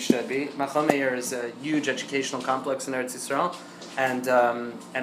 should be. Machal Meir is a huge educational complex in Eretz Yisrael, and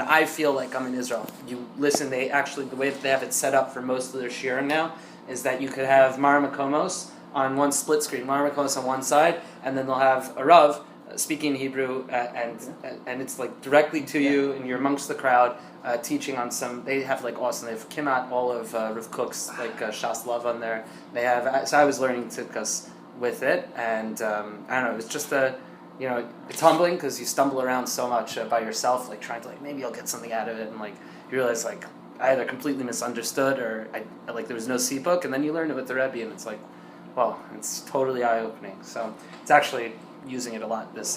I feel like I'm in Israel. You listen, the way that they have it set up for most of their shiurim now is that you could have Mar Makomos on one split screen, Mar Makomos on one side, and then they'll have a Rav speaking Hebrew, and it's like directly to you, and you're amongst the crowd, teaching on some. They have like awesome. They have Kimat, all of Rav Kook's like Shas Love on there. They have. So I was learning Tzidkas with it, and I don't know. It was just it's humbling because you stumble around so much by yourself, like trying to like maybe I'll get something out of it, and like you realize like I either completely misunderstood or there was no C book, and then you learn it with the Rebbe, and it's like, well, it's totally eye opening. So it's actually using it a lot. This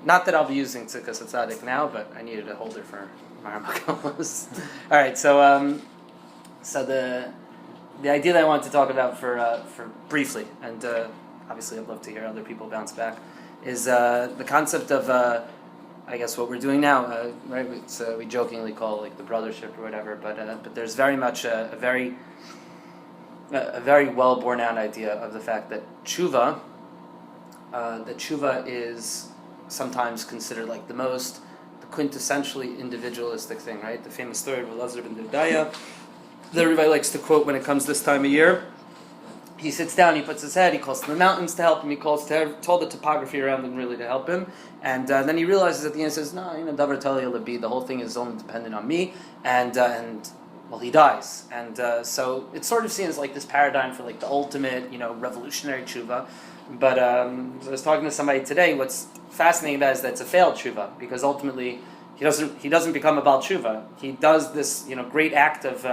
not that I'll be using Tzidkas Tzadik now, but I needed a holder for Maramakalos. All right, so the idea that I wanted to talk about for briefly, and obviously I'd love to hear other people bounce back, is the concept of I guess what we're doing now. Right, we jokingly call it like the brothership or whatever, but there's very much a very well borne out idea of the fact that tshuva. That tshuva is sometimes considered like the quintessentially individualistic thing, right? The famous story of Elazar ben Derdaya that everybody likes to quote when it comes this time of year. He sits down, he puts his head, he calls to the mountains to help him, he calls to all the topography around him really to help him, and then he realizes at the end, says, no, davar tali labi, the whole thing is only dependent on me, and well, he dies. And so it's sort of seen as like this paradigm for like the ultimate, revolutionary tshuva. But I was talking to somebody today. What's fascinating about it is that it's a failed tshuva, because ultimately he doesn't become a Baal tshuva. He does this great act of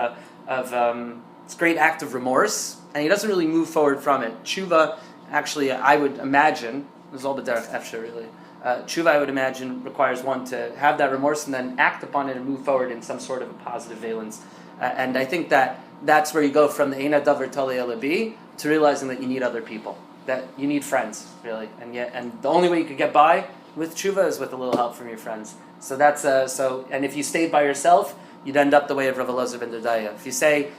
remorse, and he doesn't really move forward from it. Tshuva, actually, I would imagine, this is all the derech efshe really. Tshuva, I would imagine, requires one to have that remorse and then act upon it and move forward in some sort of a positive valence. And I think that's where you go from the Eina Davar Tali Elabi to realizing that you need other people. That you need friends, really, and the only way you could get by with tshuva is with a little help from your friends. So that's and if you stayed by yourself, you'd end up the way of Rav Elazar ben Derdaya. If you say,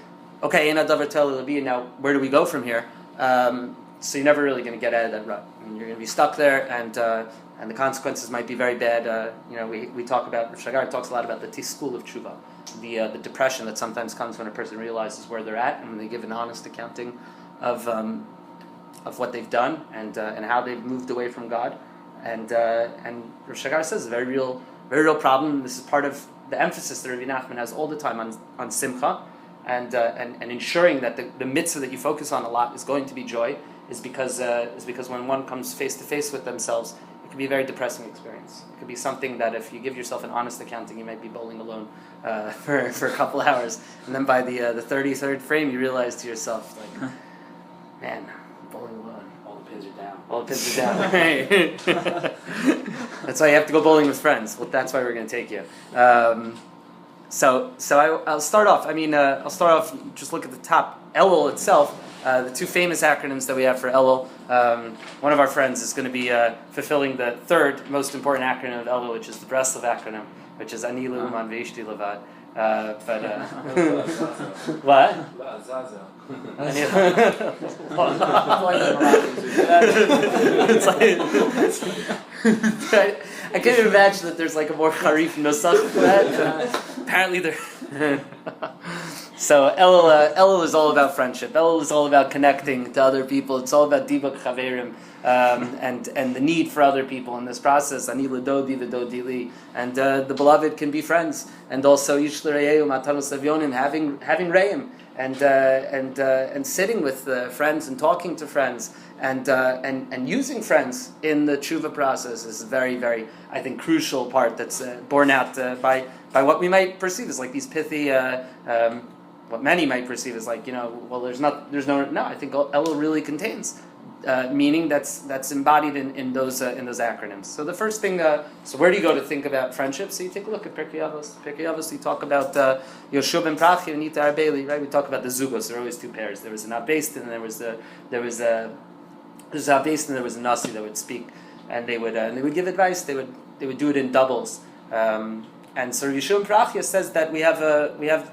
okay, Eina Davar Tali Elabi, now where do we go from here? So you're never really going to get out of that rut. I mean, you're going to be stuck there, and the consequences might be very bad. We talk about, Rav Shagar talks a lot about the tiskul of tshuva, the depression that sometimes comes when a person realizes where they're at and when they give an honest accounting of what they've done and how they've moved away from God, and Rav Shagar says it's a very real problem. This is part of the emphasis that Rabbi Nachman has all the time on simcha, and ensuring that the mitzvah that you focus on a lot is going to be joy, is because when one comes face to face with themselves, it can be a very depressing experience. It could be something that if you give yourself an honest accounting, you might be bowling alone for a couple hours, and then by the 33rd frame, you realize to yourself like, man, bowling alone. All the pins are down. All the pins are down. Right. That's why you have to go bowling with friends. Well, that's why we're going to take you. So I'll start off. Just look at the top. Elul itself. The two famous acronyms that we have for Elul. One of our friends is going to be fulfilling the third most important acronym of Elul, which is the Breslov acronym, which is Ani Leuman Veishti Levad. What? I can't even imagine that there's like a more harif nusach for that. Apparently there. So Elul is all about friendship. Elul is all about connecting to other people. It's all about dibuk chaverim, and the need for other people in this process. Ani ledodi v'dodi li, and the beloved can be friends, and also yish l'reyehu matanos avyonim, having reim, and sitting with friends and talking to friends, and using friends in the tshuva process is a very, very, I think, crucial part that's borne out by what we might perceive as like these pithy. What many might perceive as like, there's no. I think Elul really contains meaning that's embodied in those acronyms. So the first thing, so where do you go to think about friendship? So you take a look at Pirkei Avos. Pirkei Avos, you talk about Yoshua ben Prachi and Nita Arbeli, right? We talk about the zugos. There are always two pairs. There was an Abbeist and there was a Abbeist and there was a Nasi that would speak, and they would give advice. They would do it in doubles. And so Yeshua Prachya says that we have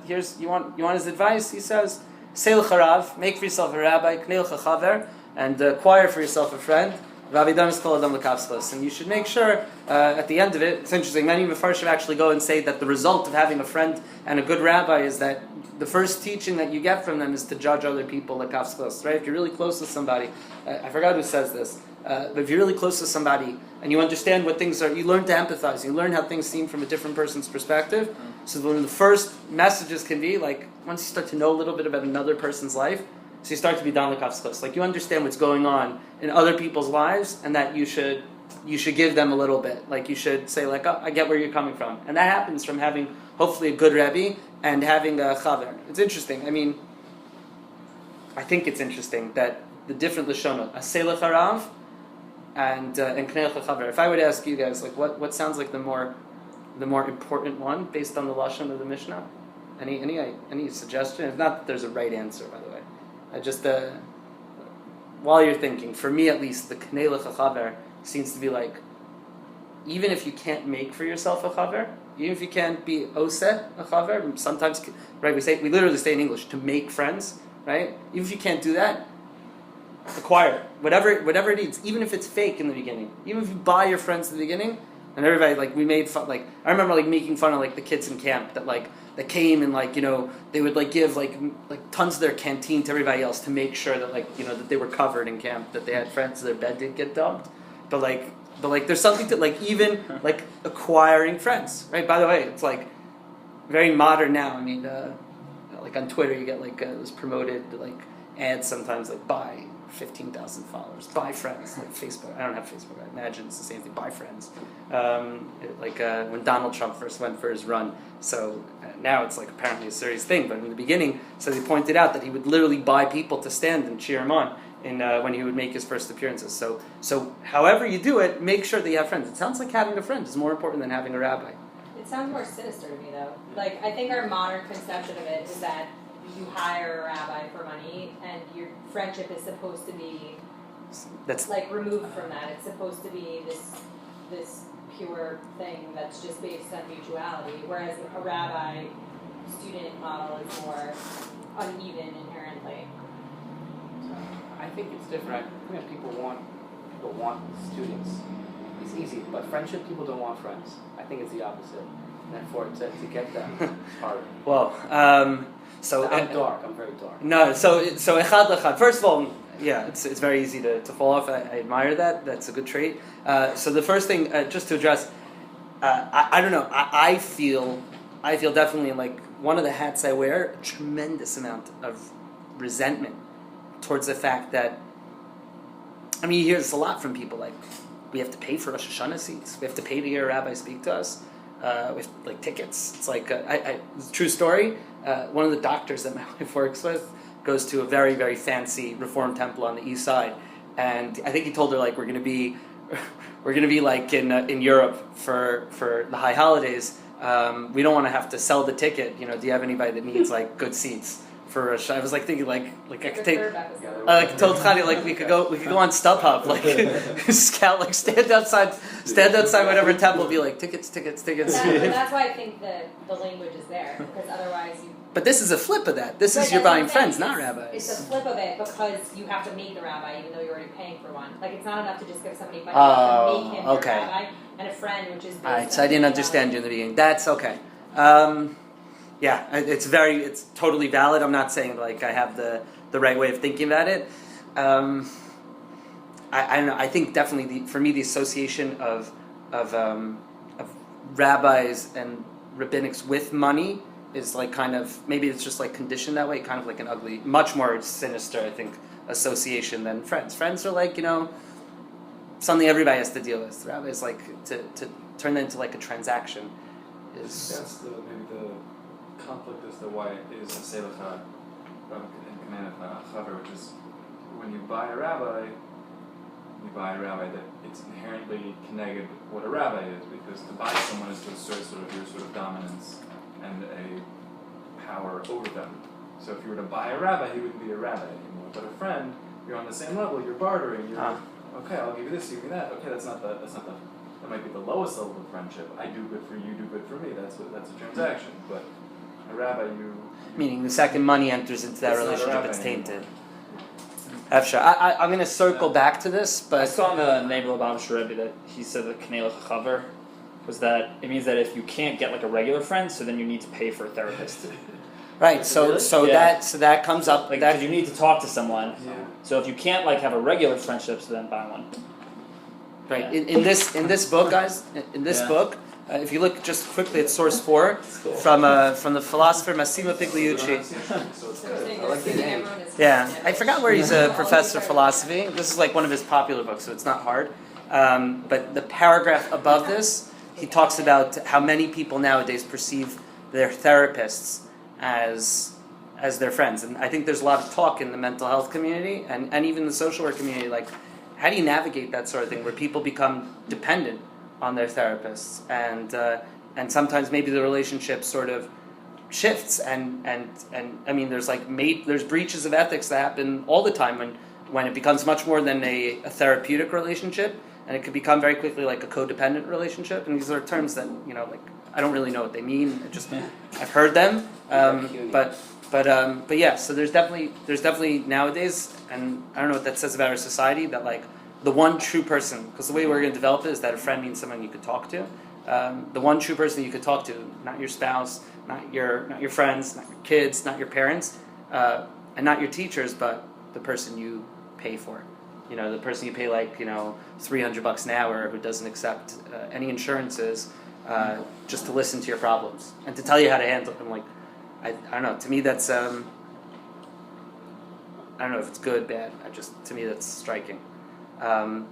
here's you want his advice. He says, Seil charav, make for yourself a rabbi, kneil chachaver, and acquire for yourself a friend. Rabbi Damas Kol Adam L'Kavskos, and you should make sure at the end of it. It's interesting. Many Mefarshim actually go and say that the result of having a friend and a good rabbi is that the first teaching that you get from them is to judge other people L'Kavskos. Right? If you're really close to somebody, I forgot who says this, but if you're really close to somebody and you understand what things are, you learn to empathize. You learn how things seem from a different person's perspective. So one of the first messages can be like once you start to know a little bit about another person's life. So you start to be down l'kavskos. Like you understand what's going on in other people's lives, and that you should give them a little bit. Like you should say, like, oh, I get where you're coming from, and that happens from having hopefully a good rebbe and having a chaver. It's interesting. I mean, I think it's interesting that the different lashonot, aselech harav and knelech chaver. If I would ask you guys, like, what sounds like the more important one based on the lashon of the Mishnah? Any suggestion? It's not that there's a right answer, by the way. I just, while you're thinking, for me at least, the knelech chaver seems to be like, even if you can't make for yourself a chaver, even if you can't be oseh a chaver, sometimes, right, we literally say in English, to make friends, right? Even if you can't do that, acquire it. Whatever it is, even if it's fake in the beginning, even if you buy your friends in the beginning, and everybody, like, we made fun, like, I remember, like, making fun of, like, the kids in camp that came and, like, you know, they would, like, give, like tons of their canteen to everybody else to make sure that, like, you know, that they were covered in camp, that they had friends so their bed didn't get dumped. But there's something to, like, even, like, acquiring friends, right? By the way, it's, like, very modern now. I mean, like, on Twitter, you get, like, it was promoted, like, ads sometimes, like, buy 15,000 followers, buy friends, like Facebook. I don't have Facebook, I imagine it's the same thing, buy friends. When Donald Trump first went for his run, so now it's like apparently a serious thing, but in the beginning, so he pointed out that he would literally buy people to stand and cheer him on when he would make his first appearances. So however you do it, make sure that you have friends. It sounds like having a friend is more important than having a rabbi. It sounds more sinister to me though. Like, I think our modern conception of it is that you hire a rabbi for money, and your friendship is supposed to be like removed from that. It's supposed to be this pure thing that's just based on mutuality, whereas a rabbi-student model is more uneven inherently. I think it's different. I think people want students. It's easy, but friendship, people don't want friends. I think it's the opposite. And therefore, to get them, it's harder. Well, so I'm dark. I'm very dark. No, so echad l'chad. First of all, yeah, it's very easy to fall off. I admire that. That's a good trait. So the first thing, just to address, I don't know. I feel definitely like one of the hats I wear, a tremendous amount of resentment towards the fact that, I mean, you hear this a lot from people, like, we have to pay for Rosh Hashanah seats. We have to pay to hear a rabbi speak to us. With like tickets. It's like it's a true story. One of the doctors that my wife works with goes to a very, very fancy Reform temple on the east side, and I think he told her, like, we're gonna be like in Europe for the high holidays. We don't want to have to sell the ticket. You know, do you have anybody that needs like good seats for I was like thinking like I could take told Chani, like we could go on StubHub, like scout, like stand outside whatever temple, be like tickets. That's why I think the language is there, because otherwise you. But this is a flip of that. This is you're buying friends, not rabbis. It's a flip of it because you have to make the rabbi, even though you're already paying for one. Like, it's not enough to just give somebody money. You have to make him your rabbi and a friend, which is based. All right, so I didn't understand you in the beginning. That's okay. Yeah, it's totally valid. I'm not saying like I have the right way of thinking about it. I don't know. I think definitely for me the association of rabbis and rabbinics with money is like kind of, maybe it's just like conditioned that way, kind of like an ugly, much more sinister, I think, association than friends. Friends are like, you know, something everybody has to deal with. Rabbis, like, to turn that into like a transaction is. That's maybe the conflict as to why it is a selecha and chaver, which is when you buy a rabbi that it's inherently connected what a rabbi is, because to buy someone is to assert sort of your sort of dominance and a power over them. So if you were to buy a rabbi, he wouldn't be a rabbi anymore. But a friend, you're on the same level. You're bartering. You're okay. I'll give you this. You give me that. Okay, that's not the. That might be the lowest level of friendship. I do good for you. Do good for me. That's a transaction. But a rabbi, meaning the second money enters into that relationship, it's tainted. After I'm going to circle back to this, I but saw in the name of Rabbi Josh that he said that Knei Chaver was that it means that if you can't get like a regular friend, so then you need to pay for a therapist. right. So Yeah. that comes up. Like, that because you need to talk to someone. Yeah. So if you can't like have a regular friendship, so then buy one. right Yeah. in this book, guys. In this Yeah. book, if you look just quickly at source 4 Cool. from the philosopher Massimo Pigliucci. So it's So good. saying I you're like the assuming name. everyone is Yeah, Christian. I forgot where he's a professor of philosophy. This is like one of his popular books, so it's not hard. But the paragraph above this, he talks about how many people nowadays perceive their therapists as their friends. And I think there's a lot of talk in the mental health community and even the social work community, like, how do you navigate that sort of thing where people become dependent on their therapists? And sometimes maybe the relationship sort of shifts and I mean there's breaches of ethics that happen all the time when it becomes much more than a therapeutic relationship, and it could become very quickly like a codependent relationship. And these are terms that, you know, like, I don't really know what they mean. I've heard them, but yeah. So there's definitely nowadays, and I don't know what that says about our society, that like the one true person, because the way we're going to develop it is that a friend means someone you could talk to. The one true person you could talk to, not your spouse, not your friends, not your kids, not your parents, and not your teachers, but the person you pay for. You know, the person you pay like, you know, $300 an hour, who doesn't accept any insurances, just to listen to your problems and to tell you how to handle them. Like, I don't know. To me, that's I don't know if it's good, bad. To me, that's striking. So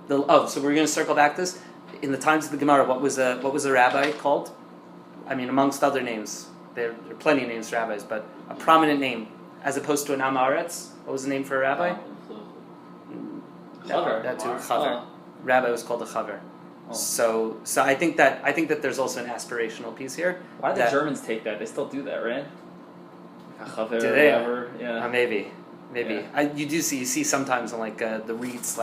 we're going to circle back this. In the times of the Gemara, what was a rabbi called? I mean, amongst other names, there are plenty of names for rabbis, but a prominent name, as opposed to an Am Haaretz, what was the name for a rabbi? Chaver. That too, Chaver. Rabbi was called a Chaver. Oh. So I think that there's also an aspirational piece here. Why did the that- Germans take that? They still do that, right? Chaver, Do they? whatever. Yeah. Maybe. Yeah. You see sometimes on like the REITs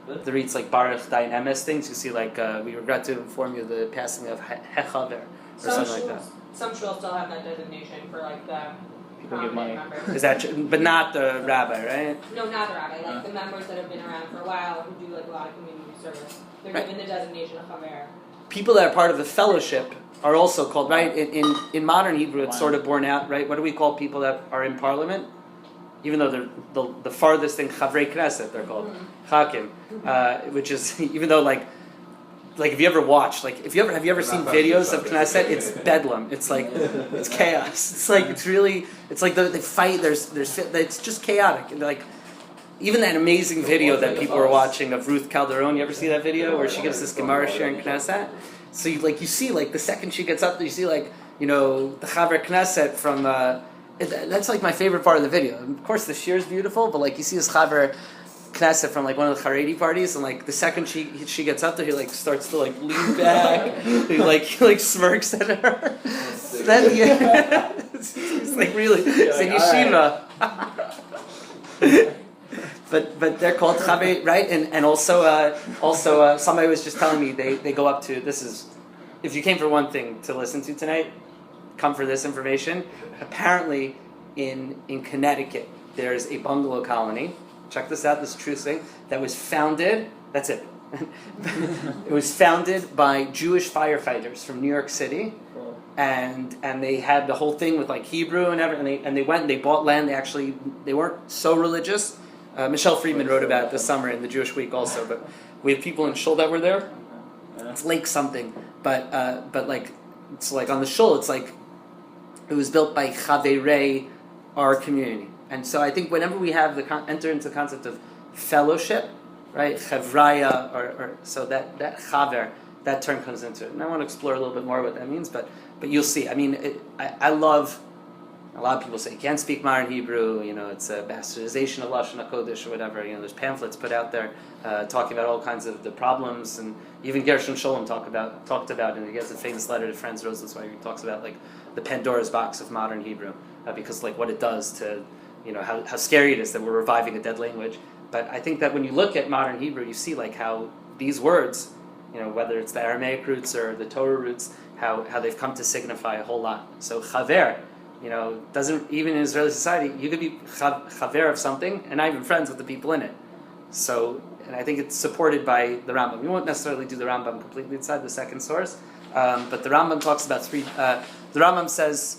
the REITs like Baruch Dayan Emes things. You see like we regret to inform you of the passing of Hechaver or something like that. Some shuls still have that designation for like the People give money. members. Is that true? But not the rabbi, right? No, not the rabbi. Like the members that have been around for a while who do like a lot of community service. They're Right. given the designation of chaver. People that are part of the fellowship are also called, right? In modern Hebrew, it's sort of borne out, right? What do we call people that are in parliament? Even though they're the farthest thing, Chavrei Knesset, they're called Chakim, which is, even though like if you ever watch, like have you ever seen videos of Knesset? It's bedlam. It's like it's chaos. It's like it's like they fight. It's just chaotic. And like even that amazing video that people were watching of Ruth Calderon. You ever see that video where she gives this Gemara share in Knesset? So you see like the second she gets up there, you see like, you know, the Chaver Knesset from. That's like my favorite part of the video. Of course, the shir is beautiful, but like you see this Chaver Knesset from like one of the Haredi parties, and like the second she gets up there, he like starts to like lean back, he like smirks at her. Then it's like really, it's a yeshiva. But they're called Chaver, right? And also somebody was just telling me they go up to, this is, if you came for one thing to listen to tonight, come for this information. Apparently, in Connecticut, there's a bungalow colony. Check this out. This is a true thing that was founded. That's it. It was founded by Jewish firefighters from New York City, and they had the whole thing with like Hebrew and everything. And they went and they bought land. They weren't so religious. Michelle Friedman wrote about it this summer in the Jewish Week also. But we have people in Shul that were there. It's Lake something, but like it's like on the Shul. It's like. It was built by Chaverei, our community. And so I think whenever we have enter into the concept of fellowship, right, Chavraya, or so that Chaver, that term comes into it. And I want to explore a little bit more what that means, but you'll see. I mean, I love, a lot of people say you can't speak modern Hebrew, you know, it's a bastardization of Lashon HaKodesh or whatever. You know, there's pamphlets put out there talking about all kinds of the problems, and even Gershon Sholem talked about, and he has a famous letter to Franz Rosenzweig. He talks about like the Pandora's box of modern Hebrew, because like what it does to, you know, how scary it is that we're reviving a dead language. But I think that when you look at modern Hebrew, you see like how these words, you know, whether it's the Aramaic roots or the Torah roots, how they've come to signify a whole lot. So chaver, doesn't, even in Israeli society, you could be chaver of something and not even friends with the people in it. So, and I think it's supported by the Rambam. We won't necessarily do the Rambam completely inside the second source, but the Rambam talks about three. The Rambam says,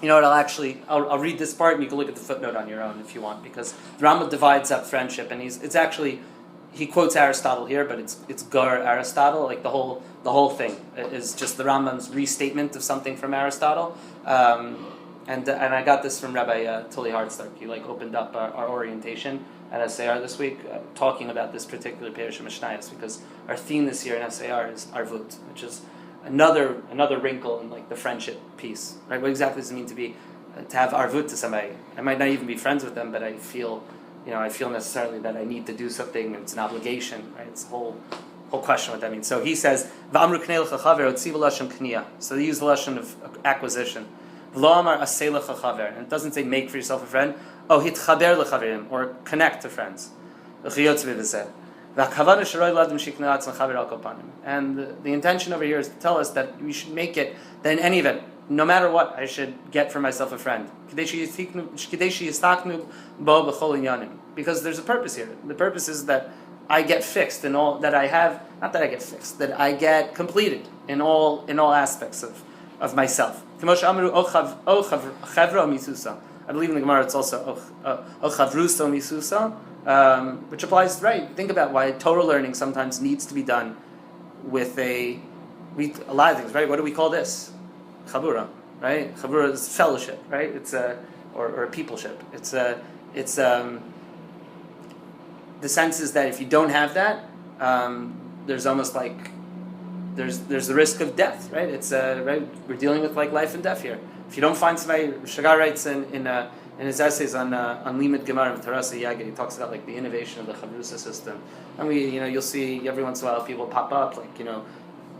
I'll read this part and you can look at the footnote on your own if you want, because the Rambam divides up friendship, and he quotes Aristotle here, but it's Gar Aristotle, like the whole thing is just the Rambam's restatement of something from Aristotle. And I got this from Rabbi Tully Hardstark. He opened up our orientation at SAR this week, talking about this particular Perush Mishnayos, because our theme this year in SAR is Arvut, which is another wrinkle in the friendship piece. Right? What exactly does it mean to have Arvut to somebody? I might not even be friends with them, but I feel necessarily that I need to do something, and it's an obligation. Right? It's a whole question what that means. So he says, "V'amru knei l'chachaver otzivu lashon kniya." So they use the lashon of acquisition. V'lo amar asei l'chachaver, and it doesn't say make for yourself a friend. Oh, hitchaber l'chaverim, or connect to friends. And the intention over here is to tell us that we should make it that in any event, no matter what, I should get for myself a friend. Because there's a purpose here. The purpose is that I get fixed in all that I have. Not that I get fixed, that I get completed in all aspects of myself. I believe in the Gemara it's also ochavruso misusa, which applies, right? Think about why Torah learning sometimes needs to be done with a lot of things, right? What do we call this? Chabura, right? Chabura is fellowship, right? It's or a peopleship. It's the sense is that if you don't have that, there's almost there's the risk of death, right? It's right. We're dealing with life and death here. If you don't find somebody, Shagar writes in his essays on Limit Gemara and Tarasa Yaga, he talks about the innovation of the Chavrusa system, and you'll see every once in a while people pop up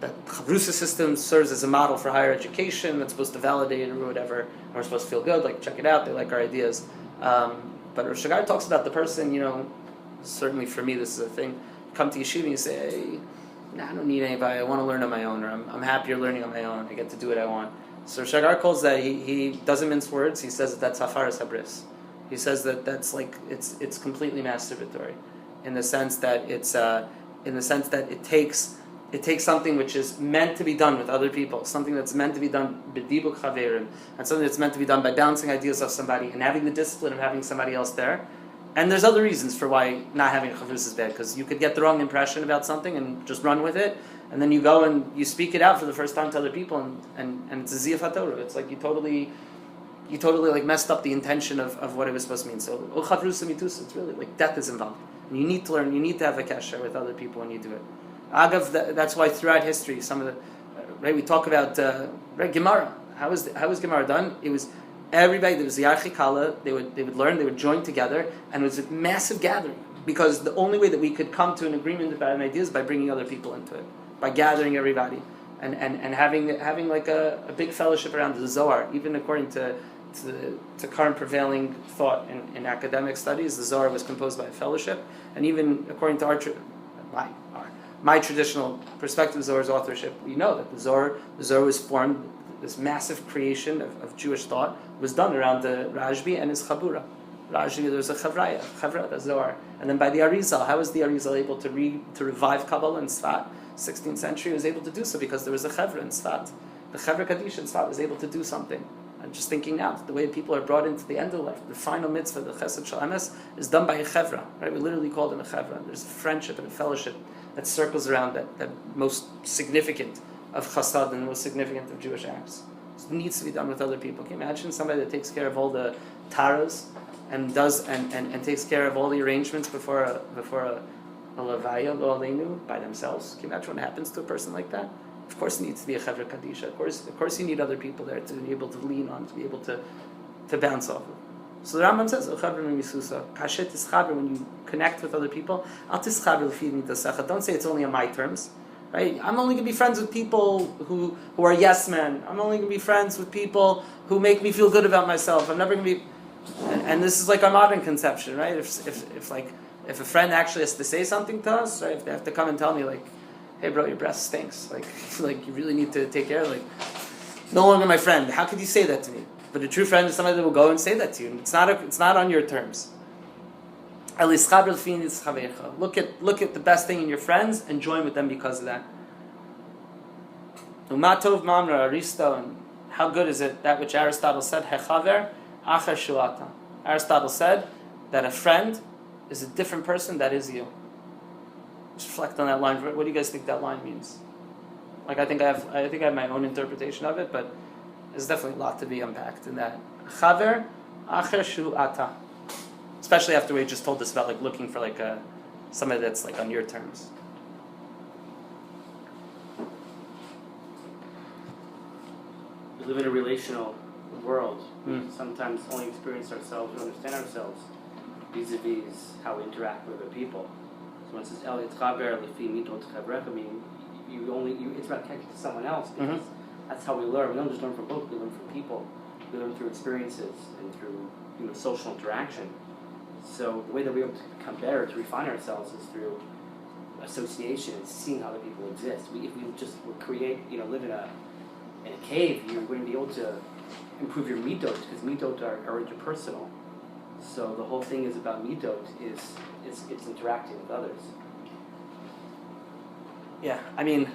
that Chavrusa system serves as a model for higher education that's supposed to validate or whatever, and we're supposed to feel good, check it out, they like our ideas. But Rosh Hashanah talks about the person, certainly for me this is a thing, you come to yeshiva and you say, hey, I don't need anybody, I want to learn on my own, or I'm happier learning on my own, I get to do what I want. So Shagar calls that, he doesn't mince words, he says that that's hafaras habris. He says that that's it's completely masturbatory, in the sense that it takes something which is meant to be done with other people, something that's meant to be done b'dibuk chaverim, and something that's meant to be done by bouncing ideas off somebody and having the discipline of having somebody else there. And there's other reasons for why not having a chavrus is bad, because you could get the wrong impression about something and just run with it, and then you go and you speak it out for the first time to other people, and it's a ziyaf haTorah. It's you totally messed up the intention of what it was supposed to mean. So chavrusa mitusa, it's really death is involved. And you need to learn. You need to have a kasher with other people when you do it. Agav, that's why throughout history, some of the we talk about Gemara. How was Gemara done? It was everybody. There was the Archikala. They would learn. They would join together, and it was a massive gathering, because the only way that we could come to an agreement about an idea is by bringing other people into it, by gathering everybody, and having a big fellowship around the Zohar. Even according to current prevailing thought in academic studies, the Zohar was composed by a fellowship, and even according to my traditional perspective of Zohar's authorship, we know that the Zohar was formed, this massive creation of Jewish thought was done around the Rashbi and his Chabura. Rashbi, there was a Chavra, the Zohar. And then by the Arizal, how was the Arizal able to revive Kabbalah in Tzfat? 16th century was able to do so because there was a Chavra in Tzfat. The Chavra Kaddish in Tzfat was able to do something. I'm just thinking now, the way people are brought into the end of life, the final mitzvah, the Chesed Shel Emes, is done by a Chevra. Right? We literally call them a Chevra. There's a friendship and a fellowship that circles around that most significant of Chasad and most significant of Jewish acts. So it needs to be done with other people. Can you imagine somebody that takes care of all the taras and does and takes care of all the arrangements before a levaya lo aleinu by themselves? Can you imagine what happens to a person like that? Of course, it needs to be a Chevra Kadisha. Of course, you need other people there to be able to lean on, to be able to bounce off of. So the Rambam says, kashet is chaber, when you connect with other people. Don't say it's only on my terms, right? I'm only going to be friends with people who are yes men. I'm only going to be friends with people who make me feel good about myself. I'm never going to be, and this is our modern conception, right? If a friend actually has to say something to us, right? If they have to come and tell me hey bro, your breath stinks, you really need to take care of, no longer my friend. How could you say that to me? But a true friend is somebody that will go and say that to you. And it's not on your terms. Look at the best thing in your friends and join with them because of that. Umatov mamra aristo, and how good is it that which Aristotle said, Hechaver acher shuata. Aristotle said that a friend is a different person that is you. Just reflect on that line. What do you guys think that line means? Like I think I have my own interpretation of it, but there's definitely a lot to be unpacked in that. Chaver acher shuata. Especially after we just told us about like looking for like somebody that's like on your terms. We live in a relational world. We sometimes only experience ourselves or understand ourselves vis-a-vis how we interact with other people. So when it says El Yitchaber Lefi Mitot Chavrecha, meaning it's about connecting to someone else because that's how we learn. We don't just learn from books, we learn from people. We learn through experiences and through social interaction. So the way that we're able to become better, to refine ourselves, is through association and seeing how other people exist. If we just would create, live in a cave, you wouldn't be able to improve your midot because midot are interpersonal. So the whole thing is about midot it's interacting with others. Yeah, I mean,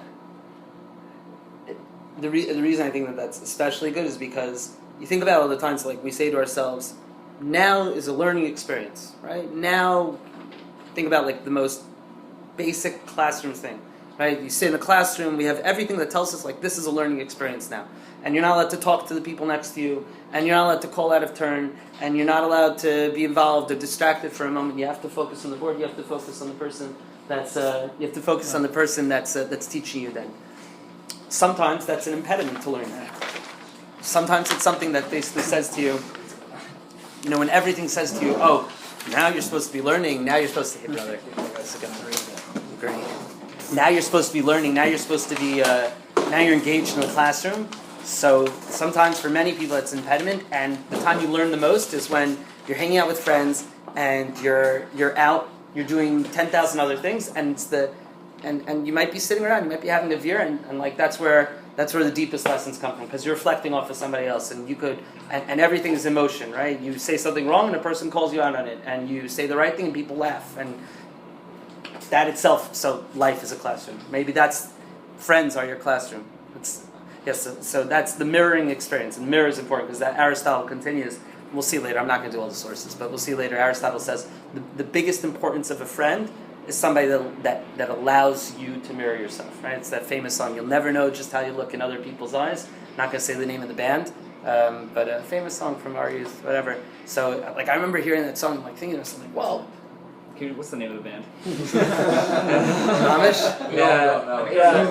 the reason I think that that's especially good is because you think about it all the time. So like we say to ourselves, now is a learning experience, right? Now, think about like the most basic classroom thing, right? You sit in a classroom, we have everything that tells us like this is a learning experience now. And you're not allowed to talk to the people next to you, and you're not allowed to call out of turn, and you're not allowed to be involved or distracted for a moment. You have to focus on the board, you have to focus on the person that's teaching you then. Sometimes that's an impediment to learning. Sometimes it's something that basically says to you, when everything says to you, oh, now you're supposed to be learning, now you're supposed to, hey brother, great. Now you're supposed to be learning, now you're supposed to be, now you're engaged in the classroom. So sometimes for many people it's an impediment, and the time you learn the most is when you're hanging out with friends and you're out, you're doing 10,000 other things, and it's and you might be sitting around, you might be having a beer, and like that's where the deepest lessons come from, because you're reflecting off of somebody else, and you could, and everything is emotion, right? You say something wrong and a person calls you out on it, and you say the right thing and people laugh, and that itself, so life is a classroom. Maybe friends are your classroom. So that's the mirroring experience, and mirror is important because that Aristotle continues. We'll see later, I'm not going to do all the sources, but we'll see later, Aristotle says the biggest importance of a friend is somebody that allows you to mirror yourself, right? It's that famous song, you'll never know just how you look in other people's eyes. I'm not going to say the name of the band, but a famous song from our youth, whatever. So, like, I remember hearing that song, like, thinking to myself, like, whoa. What's the name of the band? Amish? No.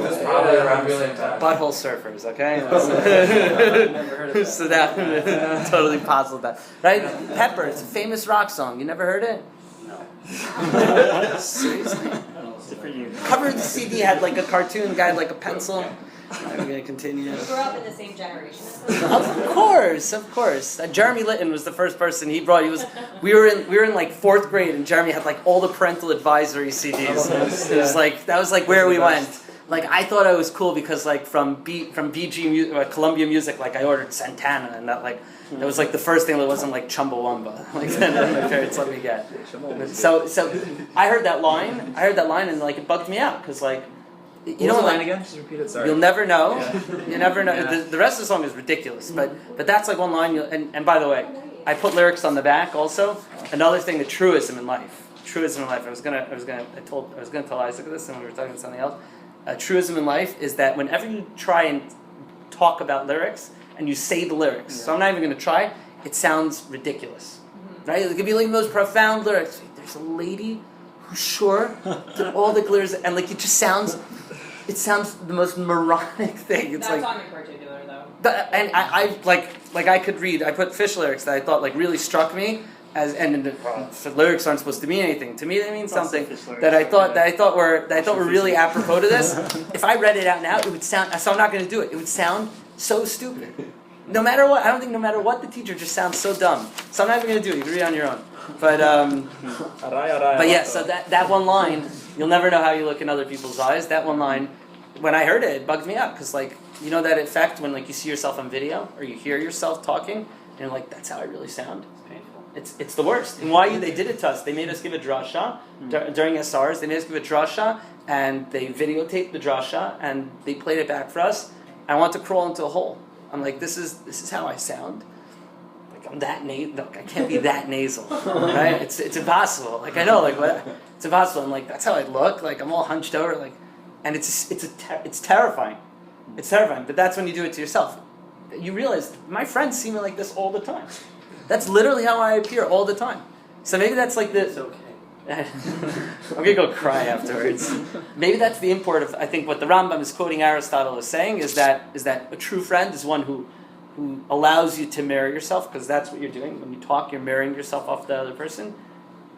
It's probably around the same time. Butthole Surfers, okay? Never heard of that. So that, totally puzzled that. Right? Pepper, it's a famous rock song. You never heard it? No. Seriously? For you. Cover of the CD had like a cartoon guy, like a pencil. I'm going to continue. We grew up in the same generation as them. Of course. Jeremy Litton was the first person he brought. We were in like 4th grade, and Jeremy had like all the parental advisory CDs. It was like that was like where we went. Like I thought I was cool because like from BG Columbia Music, like I ordered Santana, and that was like the first thing that wasn't like Chumbawamba. Like that my parents let me get. So I heard that line, and like it bugged me out because like. What was the line again? Just repeat it. Sorry. You'll never know. Yeah. You never know. Yeah. The rest of the song is ridiculous, but that's like one line. And by the way, I put lyrics on the back also. Another thing, the truism in life. I was gonna tell Isaac this, and we were talking about something else. A truism in life is that whenever you try and talk about lyrics and you say the lyrics, so I'm not even gonna try. It sounds ridiculous, right? It could be like the most profound lyrics. There's a lady who's sure that all the glitters, and like it just sounds. It sounds the most moronic thing. It's That's like on your particular though. And I I could read. I put fish lyrics that I thought like really struck me the lyrics aren't supposed to mean anything. To me, they mean something that I thought were really apropos to this. If I read it out now, it would sound. So I'm not going to do it. It would sound so stupid. No matter what, I don't think no matter what the teacher just sounds so dumb. So I'm not even going to do it. You can read it on your own. But yeah. So that one line, you'll never know how you look in other people's eyes. That one line, when I heard it, it bugged me out because like you know that effect when like you see yourself on video or you hear yourself talking And like, that's how I really sound. It's painful. It's the worst. In YU, they did it to us. They made us give a drasha during SRs. They made us give a drasha, and they videotaped the drasha, and they played it back for us. I want to crawl into a hole. I'm like, this is how I sound. Like, I'm that look, I can't be that nasal, right? It's impossible. Like, I know, like, what? It's impossible. I'm like, that's how I look. Like, I'm all hunched over, like, and it's terrifying. It's terrifying. But that's when you do it to yourself. You realize my friends see me like this all the time. That's literally how I appear all the time. So maybe that's like the. It's okay. I'm gonna go cry afterwards. Maybe that's the import of, I think, what the Rambam is quoting Aristotle is saying is that a true friend is one who allows you to mirror yourself, because that's what you're doing when you talk. You're mirroring yourself off the other person,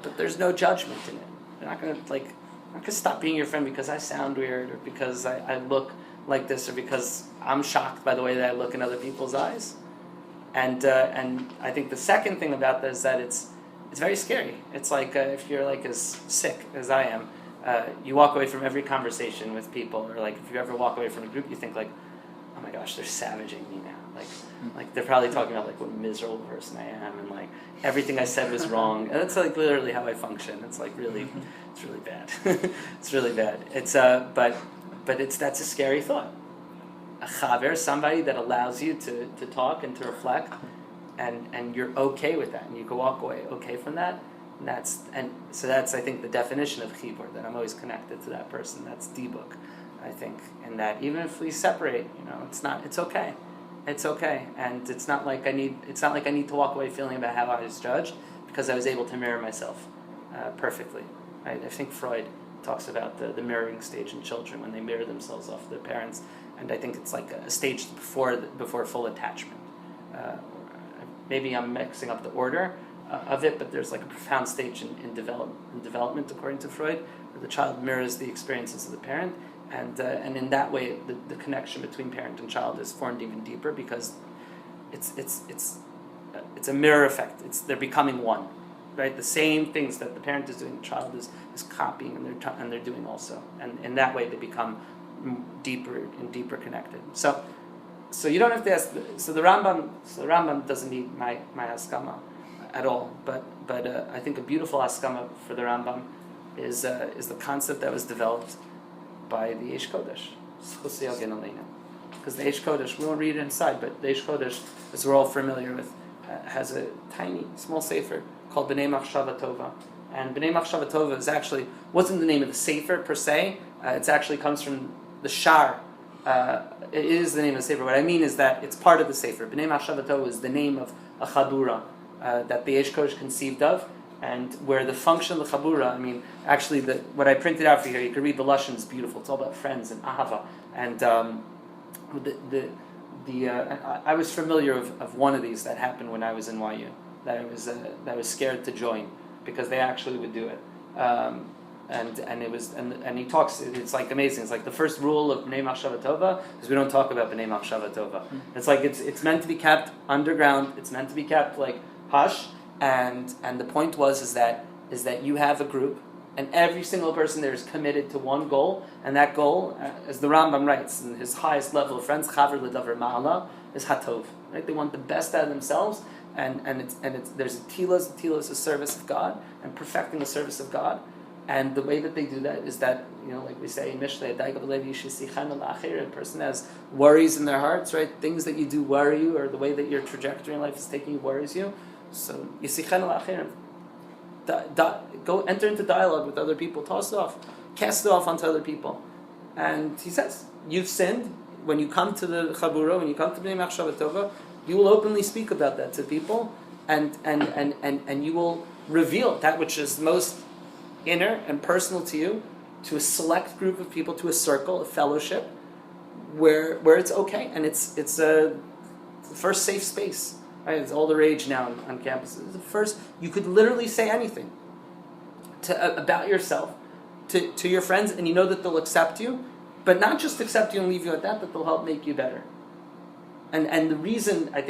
but there's no judgment in it. You're not gonna stop being your friend because I sound weird or because I look like this or because I'm shocked by the way that I look in other people's eyes. And I think the second thing about this is that it's very scary. It's like if you're like as sick as I am, you walk away from every conversation with people, or like if you ever walk away from a group, you think like, oh my gosh, they're savaging me now. Like they're probably talking about like what a miserable person I am, and like everything I said was wrong. And that's like literally how I function. It's like really, it's really bad. It's really bad. It's but that's a scary thought. A chaver, somebody that allows you to talk and to reflect, and you're okay with that, and you can walk away okay from that. And so that's I think the definition of chibur, that I'm always connected to that person. That's dibuk, I think, and that even if we separate, it's okay. It's okay, and it's not like I need to walk away feeling about how I was judged, because I was able to mirror myself perfectly. I think Freud talks about the mirroring stage in children when they mirror themselves off their parents, and I think it's like a stage before full attachment. Maybe I'm mixing up the order of it, but there's like a profound stage in development, according to Freud, where the child mirrors the experiences of the parent. And in that way, the connection between parent and child is formed even deeper, because it's a mirror effect. They're becoming one, right? The same things that the parent is doing, the child is copying, and they're doing also. And in that way, they become deeper and deeper connected. So you don't have to ask. So the Rambam doesn't need my haskama at all. But I think a beautiful haskama for the Rambam is the concept that was developed by the Eish Kodesh, because the Eish Kodesh, we won't read it inside, but the Eish Kodesh, as we're all familiar with, has a tiny, small sefer called B'nai Machshava Tova. And B'nai Machshava Tova wasn't the name of the sefer per se. It actually comes from the Shar. It is the name of the sefer. What I mean is that it's part of the sefer. B'nai Machshava Tova is the name of a Chabura that the Eish Kodesh conceived of. And where the function of the Chabura, actually, what I printed out for you here, you can read the Lashon, is beautiful. It's all about friends and ahava. And I was familiar of one of these that happened when I was in YU, that I was scared to join, because they actually would do it. And he talks. It's like amazing. It's like the first rule of B'nai Machshava Tova is we don't talk about B'nai Machshava Tova. It's like it's meant to be kept underground. It's meant to be kept like hush. And the point is that you have a group, and every single person there is committed to one goal, and that goal, as the Rambam writes in his highest level of friends, chaver l'davar ma'ala, is hatov. Right? They want the best out of themselves, and there's a tila is a service of God, and perfecting the service of God. And the way that they do that is that, like we say in Mishlei, a person has worries in their hearts, right? Things that you do worry you, or the way that your trajectory in life is taking you worries you. So yisichen al-achirim, go enter into dialogue with other people, toss it off, cast it off onto other people. And he says, you've sinned. When you come to the Chabura, when you come to B'nai Machshava Tova, you will openly speak about that to people, and you will reveal that which is most inner and personal to you, to a select group of people, to a circle, a fellowship, where it's okay, and it's the first safe space. Right, it's all the rage now on campuses. The first, you could literally say anything about yourself to your friends, and you know that they'll accept you, but not just accept you and leave you at that they'll help make you better. And the reason that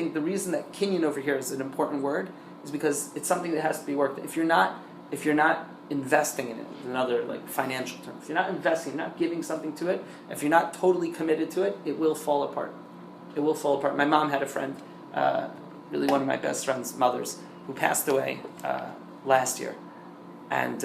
kinyan over here is an important word is because it's something that has to be worked. If you're not investing in it, another like financial term, if you're not investing, you're not giving something to it, if you're not totally committed to it, it will fall apart. It will fall apart. My mom had a friend. really one of my best friend's mothers, who passed away last year. And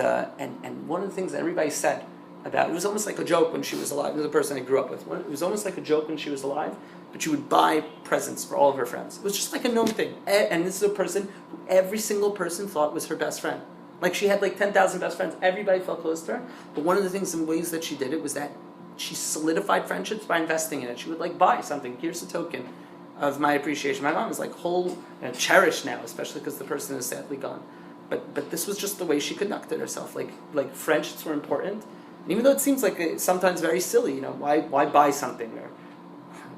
one of the things that everybody said about, it was almost like a joke when she was alive. It was a person I grew up with. It was almost like a joke when she was alive, but she would buy presents for all of her friends. It was just like a known thing. And this is a person who every single person thought was her best friend. Like she had like 10,000 best friends. Everybody felt close to her. But one of the things and ways that she did it was that she solidified friendships by investing in it. She would like buy something. Here's a token of my appreciation. My mom is like cherished now, especially because the person is sadly gone. But this was just the way she conducted herself. Like friendships were important. And even though it seems like it's sometimes very silly, you know, why buy something or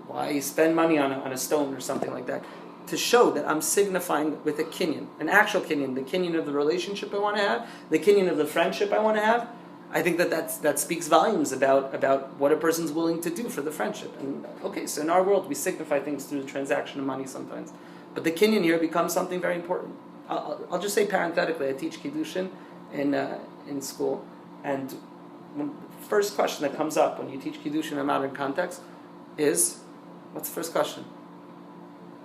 why spend money on a stone or something like that? To show that I'm signifying with a kinyan, an actual kinyan, the kinyan of the relationship I want to have, the kinyan of the friendship I want to have. I think that speaks volumes about what a person's willing to do for the friendship. And okay, so in our world we signify things through the transaction of money sometimes, but the kinyan here becomes something very important. I'll just say parenthetically, I teach kiddushin in school, and the first question that comes up when you teach kiddushin in a modern context is, what's the first question?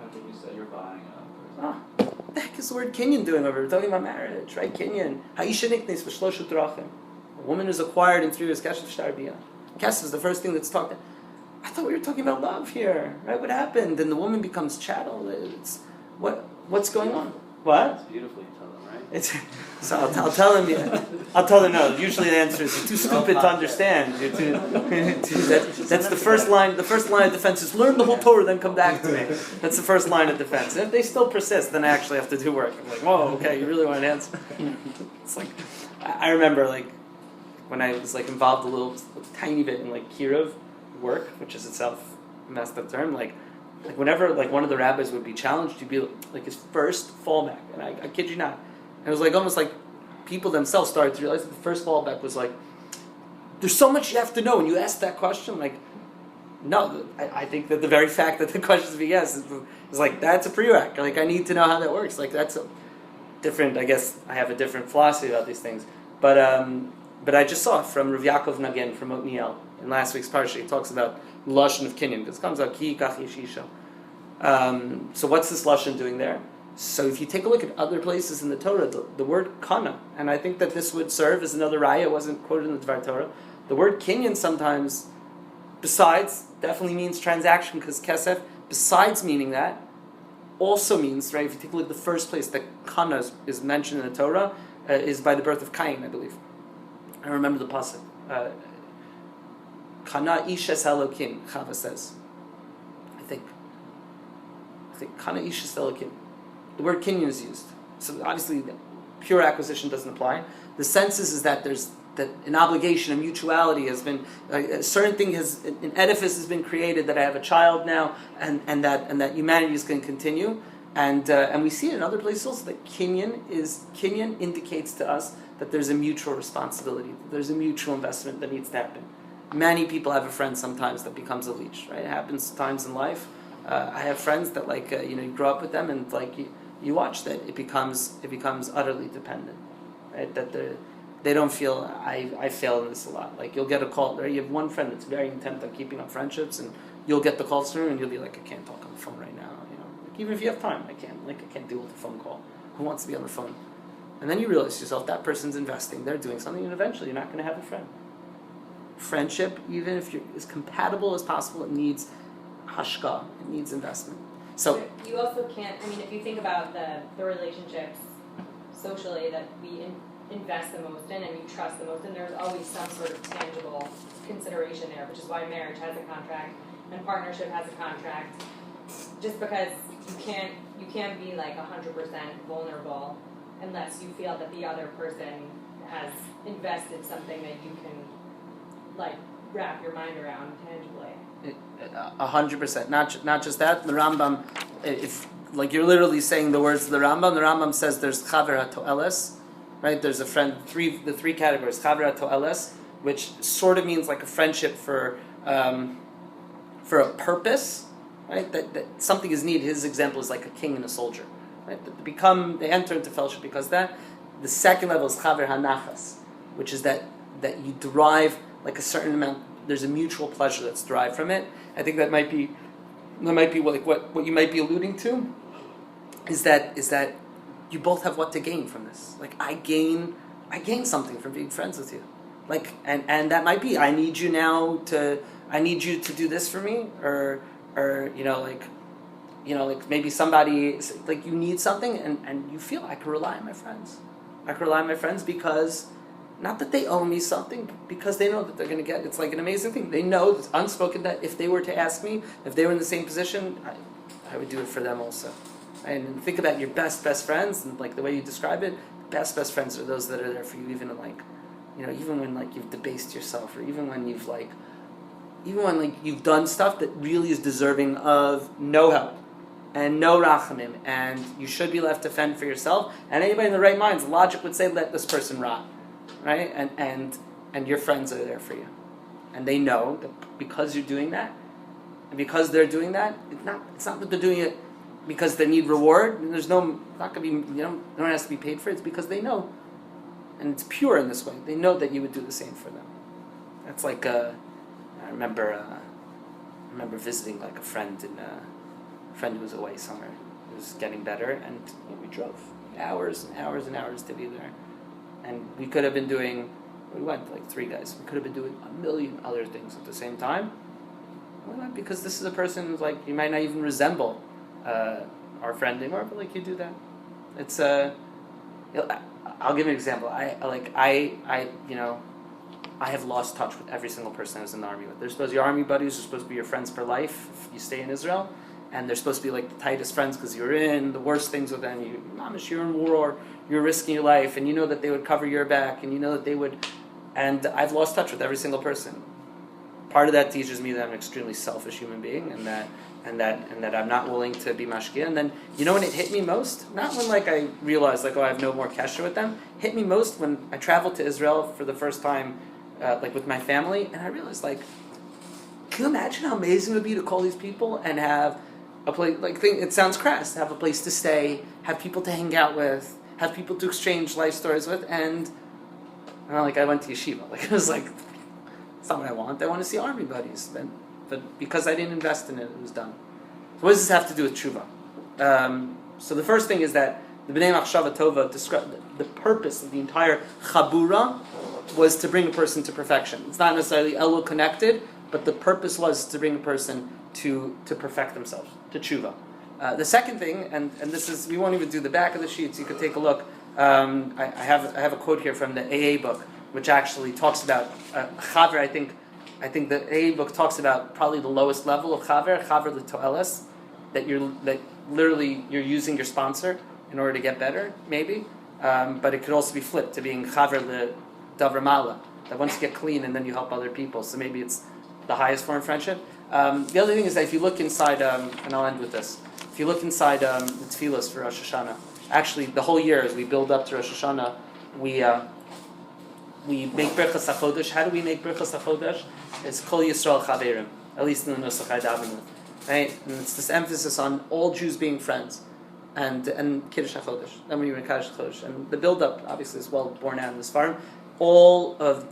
I think you said you're buying a person. What the heck is the word kinyan doing over? We're talking about marriage, right? Kinyan. Ha'isha niknes v'shloshu drachim. A woman is acquired in 3 years. Kesef shtarbiya. Kesef is the first thing that's talked. I thought we were talking about love here, right? What happened? And the woman becomes chattel. It's what's going on? What? It's beautiful, you tell them, right? It's, so I'll tell him. Yeah. I'll tell them no. Usually the answer is you're too stupid to understand. You're that's the first line. The first line of defense is learn the whole Torah, then come back to me. That's the first line of defense. And if they still persist, then I actually have to do work. I'm like, whoa, okay, you really want an answer? It's like I remember like when I was like involved a tiny bit in like Kirov work, which is itself a messed up term, like whenever like one of the rabbis would be challenged, he'd be like his first fallback, and I kid you not, and it was like almost like people themselves started to realize that the first fallback was like, there's so much you have to know, and you ask that question, like, no, I think that the very fact that the question is being asked is like, that's a prereq, like I need to know how that works, like that's a different, I guess I have a different philosophy about these things, but I just saw from Rav Yaakov Nagin from Otniel in last week's parsha. He talks about lashon of kinyan. This comes out ki kach yeshisha. So what's this lashon doing there? So if you take a look at other places in the Torah, the word kana, and I think that this would serve as another raya. It wasn't quoted in the Dvar Torah. The word kinyan sometimes, besides, definitely means transaction because kesef. Besides meaning that, also means, right? If you take a look at the first place that kana is mentioned in the Torah, is by the birth of Cain, I believe. I remember the pasuk. Kana ishes Elokim, Chava says. I think Kana ishes Elokim. The word kinyan is used. So obviously, pure acquisition doesn't apply. The sense is that there's that an obligation, a mutuality has been, a certain thing an edifice has been created that I have a child now, and that humanity is going to continue. And we see it in other places also that kinyan indicates to us that there's a mutual responsibility, that there's a mutual investment that needs to happen. Many people have a friend sometimes that becomes a leech, right? It happens times in life. I have friends that you grow up with them and you watch that it becomes utterly dependent, right? That they don't feel, I fail in this a lot. Like you'll get a call, right? You have one friend that's very intent on keeping up friendships and you'll get the calls through and you'll be like, I can't talk on the phone right now, even if you have time, I can't deal with a phone call. Who wants to be on the phone? And then you realize yourself, that person's investing, they're doing something, and eventually you're not going to have a friend. Friendship, even if you're as compatible as possible, it needs hashka, it needs investment. So you also can't, if you think about the relationships socially that we invest the most in and you trust the most in, there's always some sort of tangible consideration there, which is why marriage has a contract and partnership has a contract. Just because you can't be like 100% vulnerable unless you feel that the other person has invested something that you can wrap your mind around tangibly. 100%. Not just that. The Rambam, if you're literally saying the words of the Rambam says there's chaver hato'eles, right? There's a friend. The three categories. Chaver hato'eles, which sort of means like a friendship for a purpose. Right, that something is needed. His example is like a king and a soldier. Right, they enter into fellowship because of that. The second level is chaver hanachas, which is that you derive like a certain amount. There's a mutual pleasure that's derived from it. I think that might be what you might be alluding to. is that you both have what to gain from this. Like I gain something from being friends with you. Like and that might be I need you to do this for me, or like maybe somebody, like you need something and you feel I can rely on my friends. I can rely on my friends because, not that they owe me something, but because they know that they're going to get, it's like an amazing thing. They know, it's unspoken, that if they were to ask me, if they were in the same position, I would do it for them also. And think about your best friends, and like the way you describe it, best friends are those that are there for you, even in like, even when like you've debased yourself, or even when you've done stuff that really is deserving of no help and no rachamim, and you should be left to fend for yourself. And anybody in the right minds, logic would say, let this person rot, right? And your friends are there for you, and they know that because you're doing that, and because they're doing that, it's not that they're doing it because they need reward. There's no don't have to be paid for it. It's because they know, and it's pure in this way. They know that you would do the same for them. That's like I remember visiting like a friend who was away somewhere. It was getting better, and we drove hours and hours and hours to be there. And we could have been doing, we went like 3 guys, we could have been doing a million other things at the same time. We went because this is a person who's like, you might not even resemble our friend anymore, but like you do that. It's I'll give you an example. I have lost touch with every single person I was in the army with. They're supposed to be your army buddies, they're supposed to be your friends for life if you stay in Israel. And they're supposed to be like the tightest friends because you're in the worst things with them. You're in war, you're risking your life, and you know that they would cover your back, and you know that they would. And I've lost touch with every single person. Part of that teaches me that I'm an extremely selfish human being, and that I'm not willing to be mashkia. And then when it hit me most, not when like I realized like I have no more kesher with them. Hit me most when I traveled to Israel for the first time, like with my family, and I realized like, can you imagine how amazing it would be to call these people and have a place, it sounds crass, have a place to stay, have people to hang out with, have people to exchange life stories with, and I went to yeshiva. Like it was like, it's not what I want. I want to see army buddies. But because I didn't invest in it, it was done. So what does this have to do with tshuva? So the first thing is that the B'nai Machshava Tova described the purpose of the entire Chabura was to bring a person to perfection. It's not necessarily Elul connected, but the purpose was to bring a person to perfect themselves, to tshuva. The second thing, and this is, we won't even do the back of the sheet, so you could take a look. I have a quote here from the AA book, which actually talks about chaver. I think the AA book talks about probably the lowest level of chaver l'to'eles, that literally you're using your sponsor in order to get better, maybe. But it could also be flipped to being chaver l'davar mala, that once you get clean and then you help other people. So maybe it's the highest form of friendship. The other thing is that if you look inside, and I'll end with this, if you look inside the tefillos for Rosh Hashanah, actually the whole year as we build up to Rosh Hashanah, we make Birchas HaChodesh. How do we make Birchas HaChodesh? It's Kol Yisrael Chaverim, at least in the Nusach HaDavinu, right? And it's this emphasis on all Jews being friends, and Kiddush HaChodesh. Then when you're in Kiddush HaChodesh, and the build-up obviously is well borne out in this farm. All of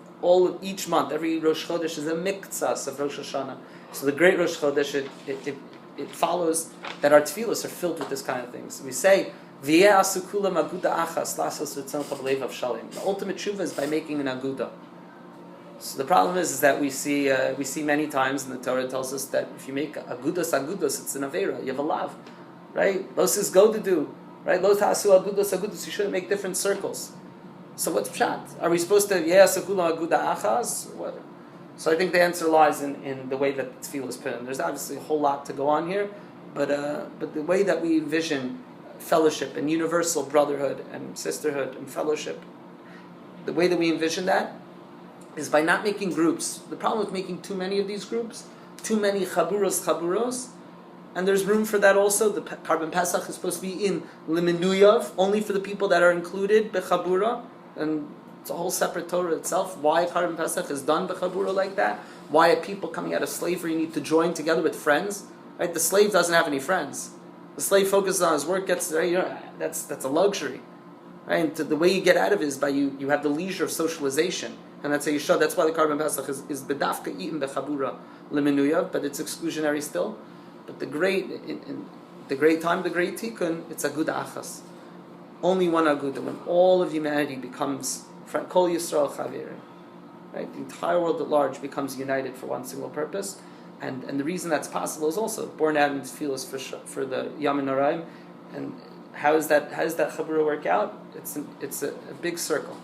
each month, every Rosh Chodesh is a miktsas of Rosh Hashanah. So the great Rosh Chodesh, it follows that our tefillos are filled with this kind of things. We say, the ultimate tshuva is by making an aguda. So the problem is that we see many times in the Torah, it tells us that if you make agudos, it's an avera. You have a lav, right? Los is go to do, right? Los hasu agudos. You shouldn't make different circles. So what's pshat? Are we supposed to sakula aguda achas? What? So I think the answer lies in the way that tefillah is put in. There's obviously a whole lot to go on here, but the way that we envision fellowship and universal brotherhood and sisterhood and fellowship, the way that we envision that is by not making groups. The problem with making too many of these groups, too many chaburos, and there's room for that also. The Karban Pesach is supposed to be in Liminuyav, only for the people that are included bechabura, and it's a whole separate Torah itself. Why Karban Pesach is done bechabura like that? Why are people coming out of slavery need to join together with friends? Right? The slave doesn't have any friends. The slave focuses on his work, gets that's a luxury. Right? And the way you get out of it is by you have the leisure of socialization. And that's how you show. That's why the Karban Pesach is bedafka eaten bechabura liminuya, but it's exclusionary still. But the great the great time, the great tikkun, it's aguda achas. Only one aguda, when all of humanity becomes Kol Yisrael Chavirim. Right? The entire world at large becomes united for one single purpose. And the reason that's possible is also born out in tefillos for the Yamin Noraim. And how does that Chabura work out? It's a big circle.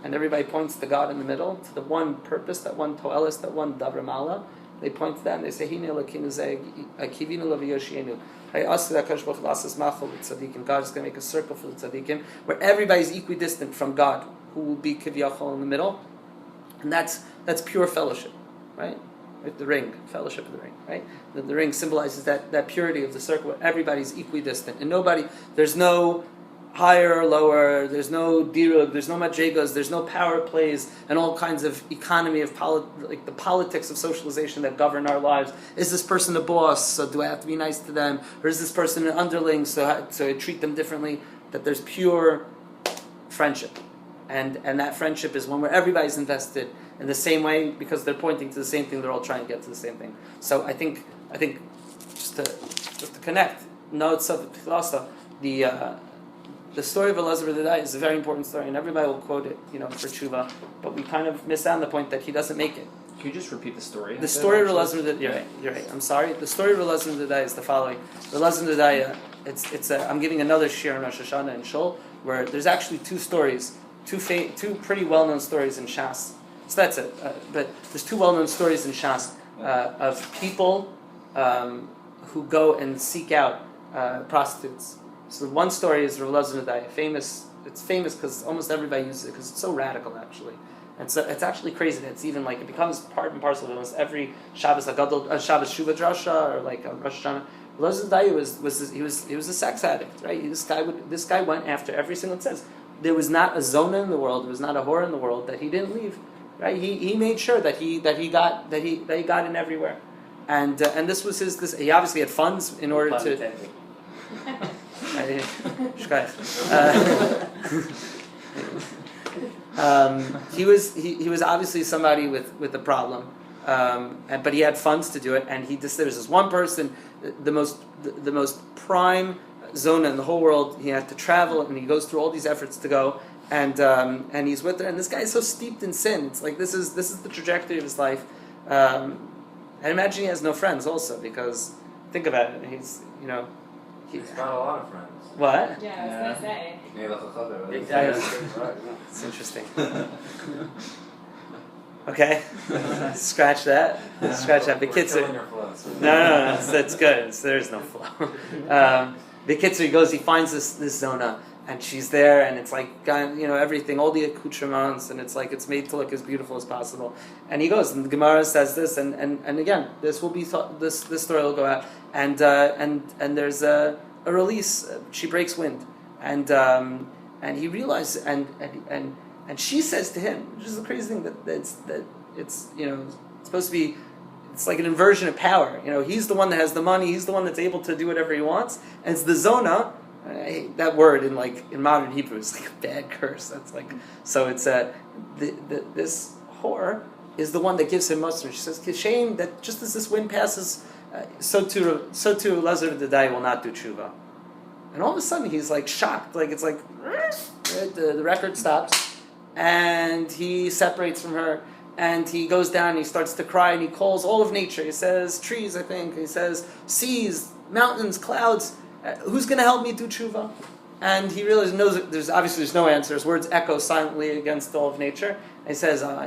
And everybody points to God in the middle, to the one purpose, that one toelis, that one davar mala. They point to that and they say, Hine Elokinu zeh kivinu l'v'yoshienu. I ask that Kadosh Baruch Hu lasses machal l'tzadikim. God is going to make a circle for the tzadikim, where everybody's equidistant from God, who will be kivyachol in the middle. And that's pure fellowship, right? With the ring, fellowship of the ring, right? The ring symbolizes that purity of the circle where everybody's equidistant. And there's no higher or lower, there's no dirug, there's no madrigas, there's no power plays, and all kinds of economy of like the politics of socialization that govern our lives. Is this person a boss, so do I have to be nice to them? Or is this person an underling, so I treat them differently? That there's pure friendship. And that friendship is one where everybody's invested in the same way because they're pointing to the same thing, they're all trying to get to the same thing. So I think just to connect, the story of Elazar B'Dadai is a very important story, and everybody will quote it, for Teshuva. But we kind of miss out on the point that he doesn't make it. Can you just repeat the story? The story of Elazar B'Dadai. You're right. I'm sorry. The story of Elazar B'Dadai is the following. Elazar B'Dadai. I'm giving another shir in Rosh Hashanah and Shul where there's actually two stories, two pretty well-known stories in Shas. So that's it. But there's two well-known stories in Shas of people who go and seek out prostitutes. So one story is Rav Elazar B'Dadai, famous. It's famous because almost everybody uses it because it's so radical, actually. And so it's actually crazy that it's even it becomes part and parcel of almost every Shabbos Agadol, Shabbos Shuvah Drasha, or Rosh Hashanah. Rav Elazar B'Dadai he was a sex addict, right? This guy went after every single. It says there was not a zona in the world, there was not a whore in the world that he didn't leave, right? He made sure that he got in everywhere, and this was his. He obviously had funds in order to. He was obviously somebody with a problem, but he had funds to do it, and there's this one person, the most prime zona in the whole world. He had to travel, and he goes through all these efforts to go, and he's with her, and this guy is so steeped in sin. It's like this is the trajectory of his life. I imagine he has no friends also, because think about it, he's got a lot of friends. What? Yeah, I was gonna say. Exactly. It's interesting. Okay, scratch that. Scratch that. The kids are. No, that's good. There's no flow. The kids, he finds this zona, and she's there, and it's like everything, all the accoutrements, and it's it's made to look as beautiful as possible. And he goes, and the Gemara says this, and again, this will be this story will go out, and there's a release. She breaks wind, and he realizes, and she says to him, which is the crazy thing that it's it's supposed to be. It's like an inversion of power. He's the one that has the money. He's the one that's able to do whatever he wants. And it's the zona. I hate that word in modern Hebrew. It's like a bad curse. That's so. It's this whore is the one that gives him muster. She says, "Shame that just as this wind passes, so too Elazar B'Dadai will not do tshuva." And all of a sudden he's shocked. The record stops, and he separates from her. And he goes down and he starts to cry and he calls all of nature. He says trees, I think. He says seas, mountains, clouds. Who's going to help me do tshuva? And he knows that there's no answer. His words echo silently against all of nature. And he says, the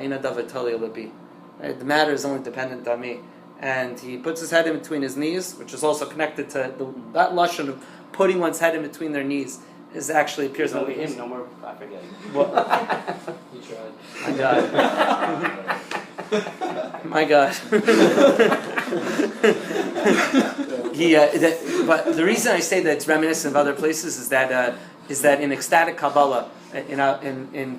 matter is only dependent on me. And he puts his head in between his knees, which is also connected to that lashon of putting one's head in between their knees. Is actually appears no more. I forget. You tried. My God. But the reason I say that it's reminiscent of other places is that in ecstatic Kabbalah, in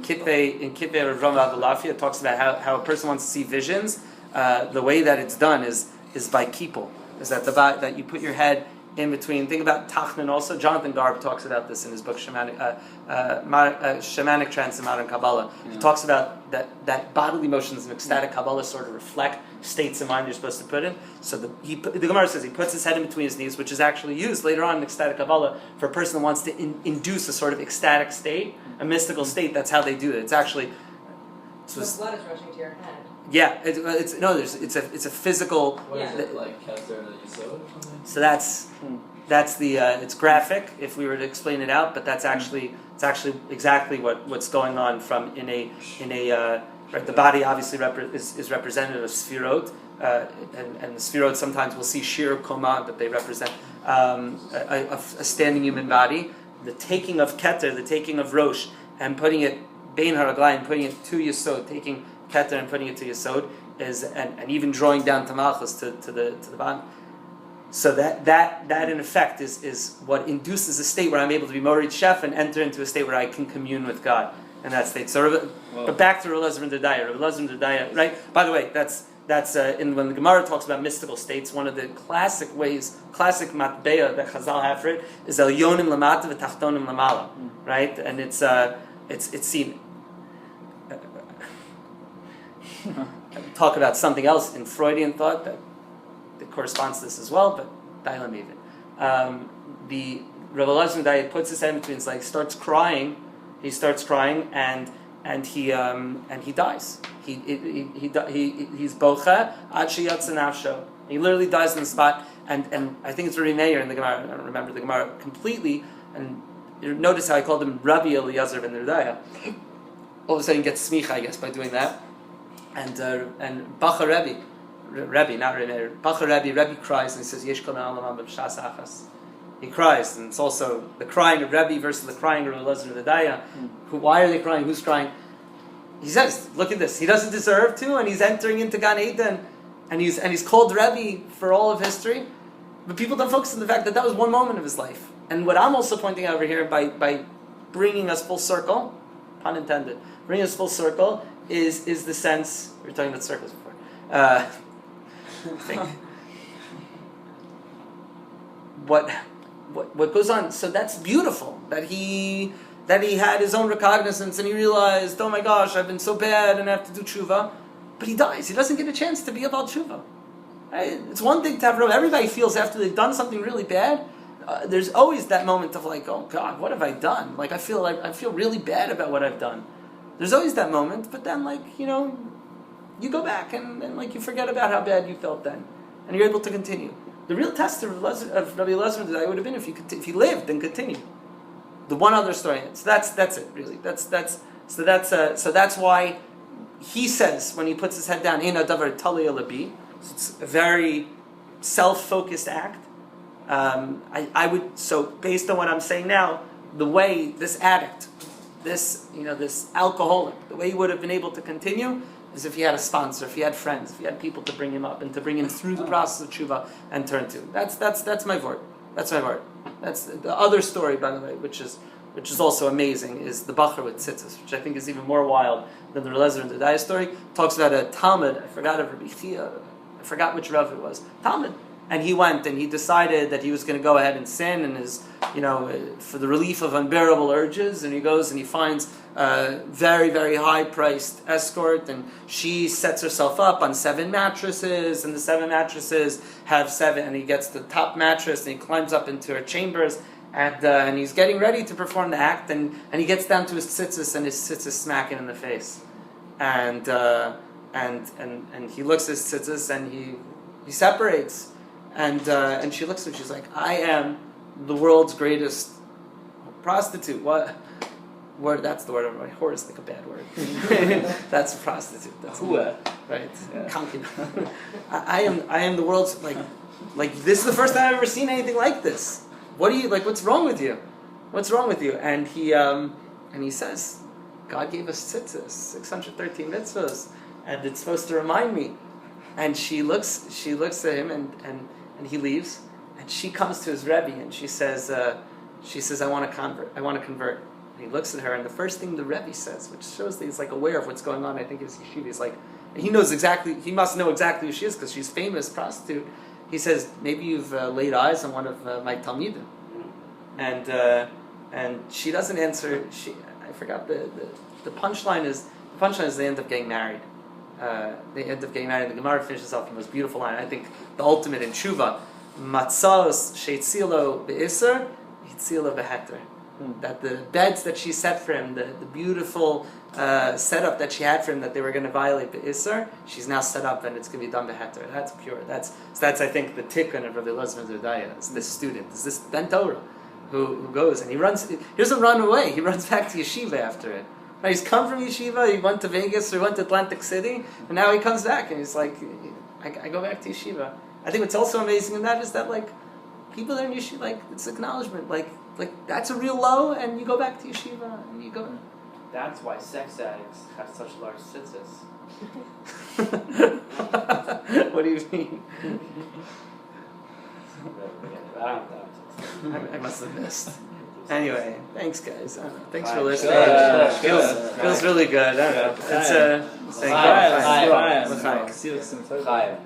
Kippei Rav Avulafia, it talks about how a person wants to see visions. The way that it's done is by kippur. Is that that you put your head in between. Think about Tachnan also. Jonathan Garb talks about this in his book Shamanic Trance in Modern Kabbalah. He talks about that bodily motions in ecstatic Kabbalah sort of reflect states of mind you're supposed to put in. So the Gemara says he puts his head in between his knees, which is actually used later on in ecstatic Kabbalah for a person that wants to induce a sort of ecstatic state, a mystical state. That's how they do it. It's actually... So the blood is rushing to your head. Yeah, it's a physical... What is it, like Keter and Yisod or something? So that's the it's graphic if we were to explain it out, but it's actually exactly what's going on from in a right, the body obviously is representative of sfirot, and the sfirot sometimes we'll see shir koma that they represent a standing human body. The taking of keter, the taking of rosh, and putting it bein haraglayim, putting it to yesod, taking keter and putting it to yesod is and even drawing down to malchus to the bottom. So that in effect is what induces a state where I'm able to be morid chef and enter into a state where I can commune with God in that state. So, but back to Rabbi Elazar ben Derdaya, right? By the way, that's when the Gemara talks about mystical states. One of the classic matbeya that Chazal have for it is el yonim lamata v'tachtonim lamala, right? And it's seen. Talk about something else in Freudian thought that corresponds to this as well, but Dailam even. The Rabbi Elazar ben Derdaya puts his head between his legs, starts crying. He starts crying, and he dies. He's bocha ad sheyatsa nafsho. He literally dies on the spot. And I think it's Rabbi Meir in the Gemara. I don't remember the Gemara completely. And notice how I called him Rabbi Eliezer ben Derdaya. All of a sudden, he gets smicha, I guess, by doing that. And Bacha Rebbe, not Rabbi Meir. Bacha Rebbe cries and he says Yesh kol na'olam b'shas achas. He cries, and it's also the crying of Rebbe versus the crying of Rabbi Elazar ben Derdaya. Why are they crying? Who's crying? He says, "Look at this. He doesn't deserve to, and he's entering into Gan Eden, and he's called Rebbe for all of history." But people don't focus on the fact that was one moment of his life. And what I'm also pointing out over here by bringing us full circle, pun intended, bringing us full circle is the sense we were talking about circles before. I think what goes on. So that's beautiful that he had his own recognizance and he realized, oh my gosh, I've been so bad and I have to do tshuva. But he dies. He doesn't get a chance to be about tshuva. Right? It's one thing to have everybody feels after they've done something really bad. There's always that moment of like, oh God, what have I done? Like I feel really bad about what I've done. There's always that moment, but then you go back and like you forget about how bad you felt then, and you're able to continue. The real test of Rabbi Elazar ben Derdaya would have been if he lived and continued. The one other story. So that's it really. That's why he says when he puts his head down, "Eina davar tali alabi." It's a very self-focused act. I would based on what I'm saying now, the way this addict, this alcoholic, the way he would have been able to continue is if he had a sponsor, if he had friends, if he had people to bring him up and to bring him through the process of tshuva and turn to. That's my vort. That's my vort. That's the other story, by the way, which is also amazing, is the Bachar with tzitzis, which I think is even more wild than the Elazar ben Derdaya story. Talks about a Talmud. I forgot which Rav it was. Talmud. And he went and he decided that he was going to go ahead and sin and for the relief of unbearable urges. And he goes and he finds a very, very high-priced escort, and she sets herself up on 7 mattresses, and the 7 mattresses have 7. And he gets the top mattress and he climbs up into her chambers, and he's getting ready to perform the act, and he gets down to his tzitzis, and his tzitzis smack him in the face, and he looks at his tzitzis and he separates. And she looks at him. She's like, "I am the world's greatest prostitute." What word? That's the word. Whore is like a bad word. That's a prostitute. That's right. Yeah. Concubine. I am the world's like this is the first time I've ever seen anything like this. What do you like? What's wrong with you? What's wrong with you? And he says, God gave us tzitzis, 613 mitzvahs, and it's supposed to remind me. And she looks at him and he leaves, and she comes to his Rebbe and she says, I want to convert. And he looks at her, and the first thing the Rebbe says, which shows that he's like aware of what's going on, I think is yeshiva. He's like, and he must know exactly who she is because she's famous prostitute. he says, maybe you've laid eyes on one of my talmidim, and she doesn't answer. I forgot the punchline is they end up getting married. They end up getting married. The Gemara finishes off the most beautiful line. I think the ultimate in Teshuva, matzos sheitzilo be'isr, hitzilo beheter. That the beds that she set for him, the beautiful setup that she had for him, that they were going to violate the Isser, she's now set up and it's going to be done beheter. That's pure. That's I think the tikkun of Rabbi Elazar Zerdaya. Is this student, is this Ben Torah, who goes and he doesn't run away. He runs back to yeshiva after it. Right, he's come from yeshiva. He went to Vegas or went to Atlantic City, and now he comes back and he's like, I go back to yeshiva. I think what's also amazing in that is that like people there in yeshiva, like it's acknowledgement, like that's a real low, and you go back to yeshiva and you go. That's why sex addicts have such large tzitzis. What do you mean? I don't know. I must have missed. Anyway, thanks guys. Thanks for Fine. listening. Good. Feels really good. I don't know. It's thank you. Chaim.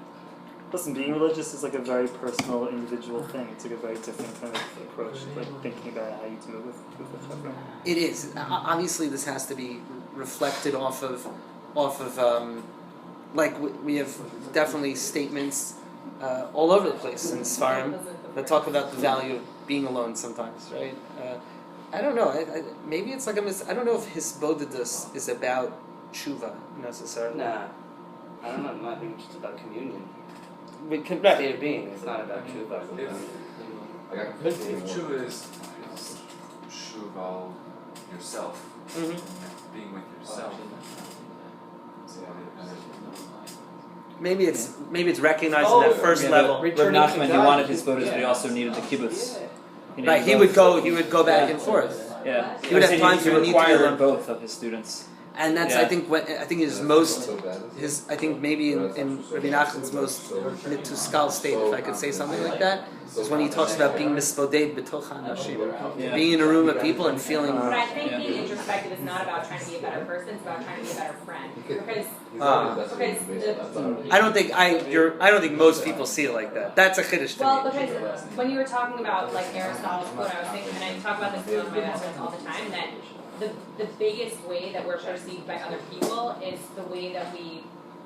Listen, being religious is like a very personal, individual thing. It's like a very different kind of approach, like thinking about how you deal with the chevra. It is. Obviously, this has to be reflected off of like we have definitely statements all over the place in Sfarim that talk about the value of being alone sometimes, right? I don't know. Maybe it's like I don't know if hisbodedus is about tshuva necessarily. Nah. I don't know. I think it's just about communion. We can, State of being. It's not about tshuva. If tshuva is shuval yourself, being with yourself. Maybe it's recognizing that first level. Reb Nachman, he wanted his voters, but he also needed the kibbutz. Right, he would go back and forth. Yeah, He would have times he when he needed to required learn both of his students. And that's I think maybe in Rabbi Nachman's most mituskal state, if I could say something like that, is when he talks about being mispoded b'toch hanashim, being in a room of people and feeling. But I think being introspective is not about trying to be a better person; it's about trying to be a better friend. Because I don't think most people see it like that. That's a chiddush to well, me. because when you were talking about like Aristotle's quote, I was thinking, and I talk about this with one of my best friends all the time, that the biggest way that we're perceived by other people is the way that we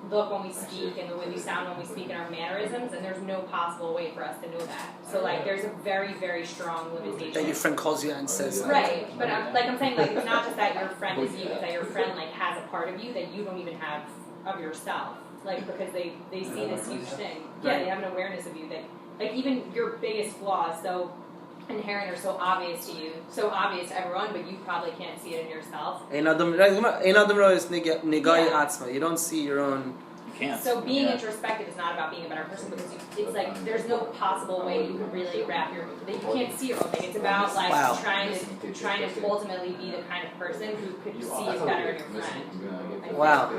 look when we speak and the way we sound when we speak and our mannerisms, and there's no possible way for us to know that. So like there's a very, very strong limitation. That your friend calls you and says that. Right, but I'm saying like it's not just that your friend is you, it's that your friend like has a part of you that you don't even have of yourself. Like because they see this huge thing. Yeah, they have an awareness of you that like even your biggest flaws so inherent or so obvious to you, so obvious to everyone, but you probably can't see it in yourself. You don't see your own. You can't. So being introspective is not about being a better person because it's like there's no possible way you can really wrap that you can't see your own thing. It's about like trying to ultimately be the kind of person who could see it better in your friend. Wow.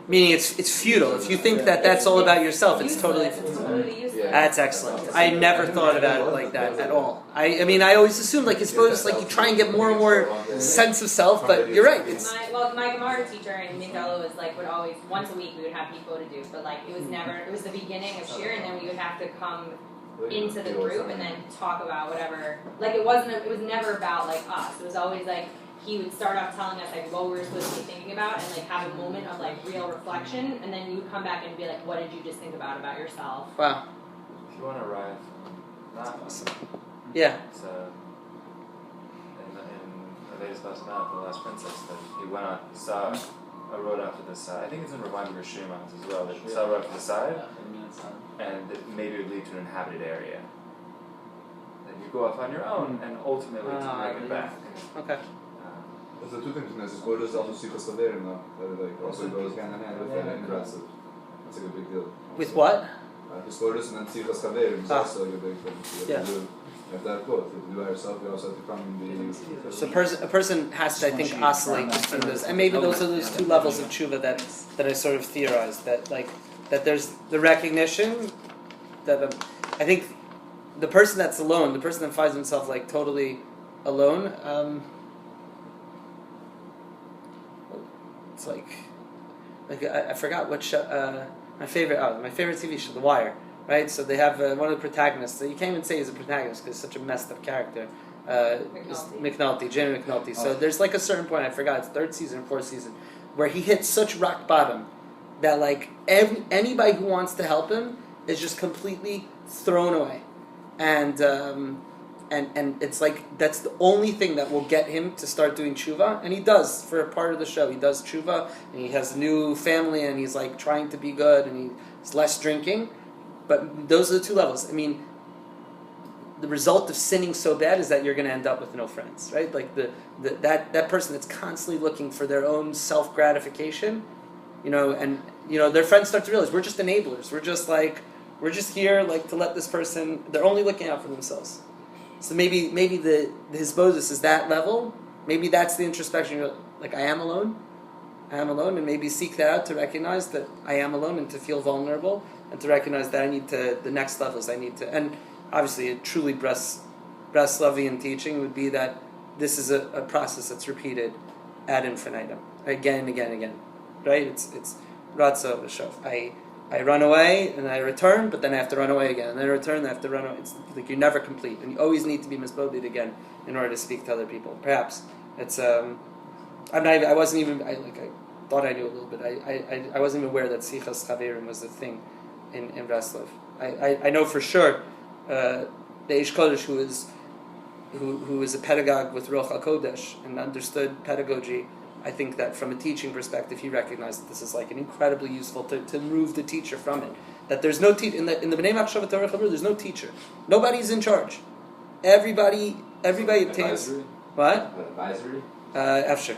Meaning it's futile. If you think that that's all about yourself, it's totally useless. That's excellent. I never thought about it like that at all. I mean, I always assumed like it's supposed like you try and get more and more sense of self, but you're right. It's my Gemara teacher in Mindalo was like would always once a week we would have people to do, but like it was the beginning of Shir, and then we would have to come into the group and then talk about whatever. Like it was never about like us. It was always like he would start off telling us like what we were supposed to be thinking about and like have a moment of like real reflection, and then you would come back and be like, what did you just think about yourself? Wow. If you want to arrive, not awesome. Yeah. So, in the latest last night, the last princess, that he went on, he saw a road off to the side. I think it's in Rabbi Josh Rosenfeld as well. That he saw a road off to the side, and it maybe would lead to an inhabited area. Then you go off on your own, and ultimately to bring it back. Okay. There's the two things in this. This is also Sichos Chaverim, though. That like also goes hand in hand with that. That's like a big deal. With what? Hisbodedus and then Sichos Chaverim is also like a big thing. Yeah. You have to have both. If you do it yourself, you also have to come and be. So a person has to, I think, oscillate between those, and maybe those are those two levels of tshuva that I sort of theorized. That there's the recognition that I think the person that's alone, the person that finds himself like totally alone. It's like I forgot what show, my favorite TV show, The Wire. right? So they have one of the protagonists. So you can't even say he's a protagonist because he's such a messed up character. McNulty, Jamie McNulty. So there's like a certain point, I forgot, it's third season, fourth season, where he hits such rock bottom that like anybody who wants to help him is just completely thrown away, and it's like that's the only thing that will get him to start doing tshuva, and he does for a part of the show. He does tshuva, and he has a new family, and he's like trying to be good, and he's less drinking. But those are the two levels. I mean, the result of sinning so bad is that you're going to end up with no friends, right? Like that person that's constantly looking for their own self gratification, and their friends start to realize we're just enablers. We're just here like to let this person. They're only looking out for themselves. So maybe the hisbodus is that level. Maybe that's the introspection. You're like, I am alone, and maybe seek that out to recognize that I am alone and to feel vulnerable and to recognize that I need to. The next levels I need to. And obviously, a truly Breslavian teaching would be that this is a process that's repeated ad infinitum, again and again and again. Right? It's Ratza V'Shov. I run away and I return, but then I have to run away again, and then I return and I have to run away. It's like you're never complete, and you always need to be misboded again in order to speak to other people. Perhaps it's I wasn't even I thought I knew a little bit. I wasn't even aware that Sichas Chaverim was a thing in Breslov. I know for sure the Eish Kodesh who is a pedagogue with Ruach HaKodesh and understood pedagogy. I think that from a teaching perspective, he recognized that this is like an incredibly useful to remove the teacher from it. That there's no teacher in the Bnei Machshav Torah Chabura. There's no teacher. Nobody's in charge. Everybody obtains what? Advisory. Afshar.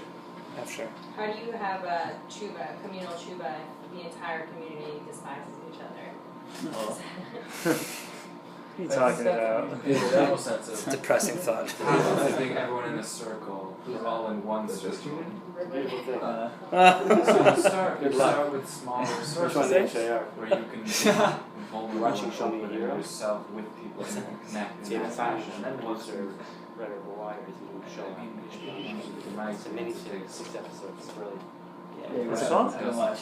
How do you have a tshuva, communal tshuva, if the entire community despises each other? What are you talking about? It's a depressing thought. I think everyone in a circle, we're all in one circle. So you start with smaller circles where you can vulnerable yourself with people and connect in that fashion. And then once they're Red River Wire is a new show. It's a mini series, 6 episodes. It's really. What's it called?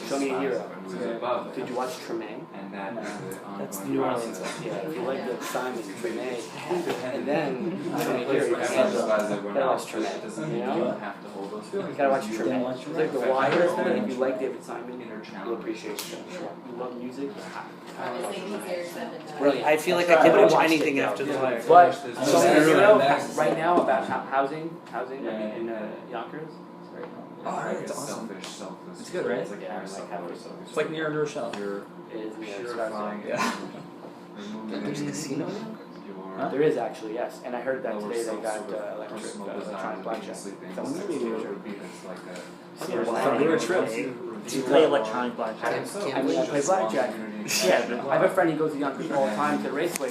Show Me a Hero. Did you watch Tremaine? And that is the That's ongoing New Orleans. process. Yeah, if you like the Simon Tremaine, and then Show Me a Hero, you Everyone can't realizes that we're that not was Tremaine. it doesn't You mean know? you don't have to hold those feelings. You gotta watch You Tremaine. It's like The Wire. If you like David Simon, inner challenge. you'll appreciate it. You love music. Obviously easier said than done. Brilliant. I feel like I can't watch anything after The Wire. But There's Show Me a no- Hero right now about housing in Yonkers. It's very It's selfish, selfless. It's good, right? It's like Yeah, selfish. It's like near under a shell. You're It is purifying Yeah. removing There's a casino in your There is actually, yes, and I heard that lower today they self got sort of electronic personal desire blackjack. sleeping. Someone Sex really work would be it's like a Yeah, well, From your trips. Do you play electronic blackjack? Can't I mean, I play blackjack. Yeah, I have a friend who goes to Yonkers all the time to the raceway.